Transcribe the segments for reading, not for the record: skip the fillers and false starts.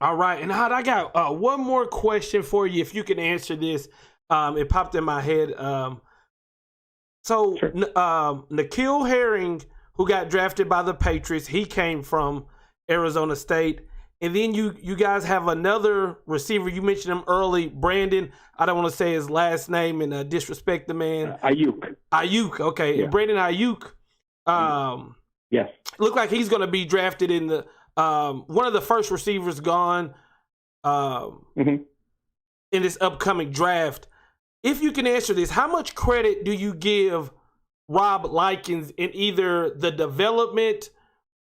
All right, and Hod, I got one more question for you. If you can answer this, it popped in my head. So Sure. NKeal Herring, who got drafted by the Patriots, he came from Arizona State. And then you guys have another receiver. You mentioned him early, Brandon. I don't want to say his last name and disrespect the man. Aiyuk. Aiyuk, okay. Yeah. And Brandon Aiyuk, um, Yes. look like he's going to be drafted in the one of the first receivers gone hmm in this upcoming draft. If you can answer this, how much credit do you give Rob Likens in either the development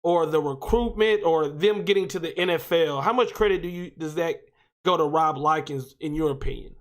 or the recruitment or them getting to the NFL? How much credit does that go to Rob Likens in your opinion?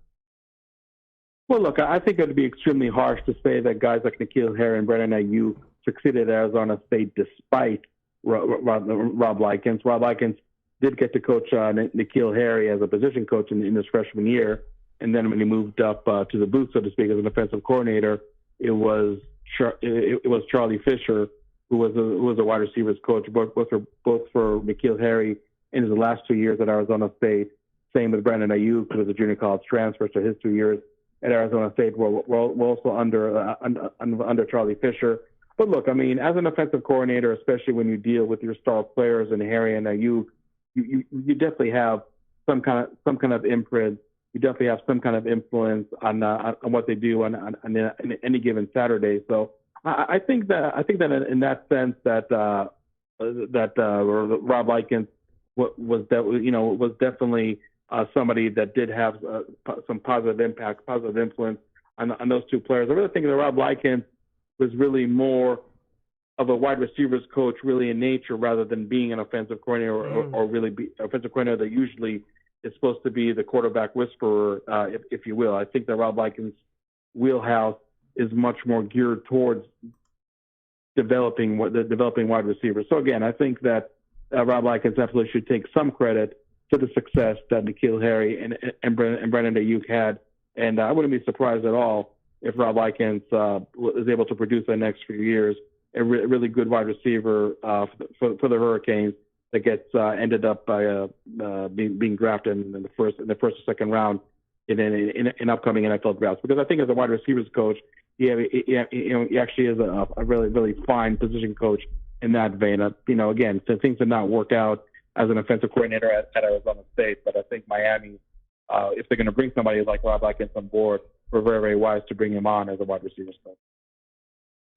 Well, look, I think it would be extremely harsh to say that guys like NKeal Harry and Brandon Aiyuk succeeded at Arizona State despite Rob Likens. Rob Likens did get to coach NKeal Harry as a position coach in his freshman year, and then when he moved up to the booth, so to speak, as an offensive coordinator, it was Charlie Fisher who was a wide receivers coach both for NKeal Harry in his last 2 years at Arizona State. Same with Brandon Aiyuk, who was a junior college transfer, so his 2 years at Arizona State were also under Charlie Fisher. But look, I mean, as an offensive coordinator, especially when you deal with your star players and Harry and Aiyuk, you definitely have some kind of imprint. You definitely have some kind of influence on what they do on any given Saturday. So I think that in that sense that Rob Likens was definitely somebody that did have some positive impact, positive influence on those two players. I really think that Rob Likens was really more of a wide receivers coach, really in nature, rather than being an offensive coordinator or really be offensive coordinator that usually is supposed to be the quarterback whisperer, if you will. I think that Rob Likens' wheelhouse is much more geared towards developing wide receivers. So again, I think that Rob Likens definitely should take some credit to the success that NKeal Harry and Brandon Aiyuk had, and I wouldn't be surprised at all if Rob Likens is able to produce in the next few years a really good wide receiver for the Hurricanes that gets ended up by being drafted in the first or second round in upcoming NFL drafts. Because I think as a wide receivers coach, he actually is a really fine position coach in that vein. Again, so things did not work out as an offensive coordinator at Arizona State, but I think Miami, if they're going to bring somebody like Rob Likens on board, we're very, very wise to bring him on as a wide receivers coach.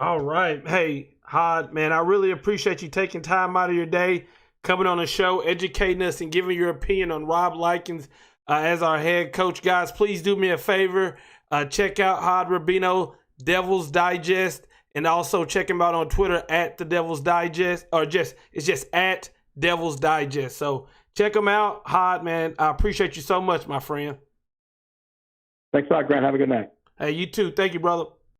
All right. Hey, Hod, man, I really appreciate you taking time out of your day, coming on the show, educating us, and giving your opinion on Rob Likens as our head coach. Guys, please do me a favor. Check out Hod Rubino, Devil's Digest, and also check him out on Twitter at the Devil's Digest, or it's just at Devil's Digest. So check him out. Hod, man, I appreciate you so much, my friend. Thanks a lot, Grant. Have a good night. Hey, you too. Thank you, brother.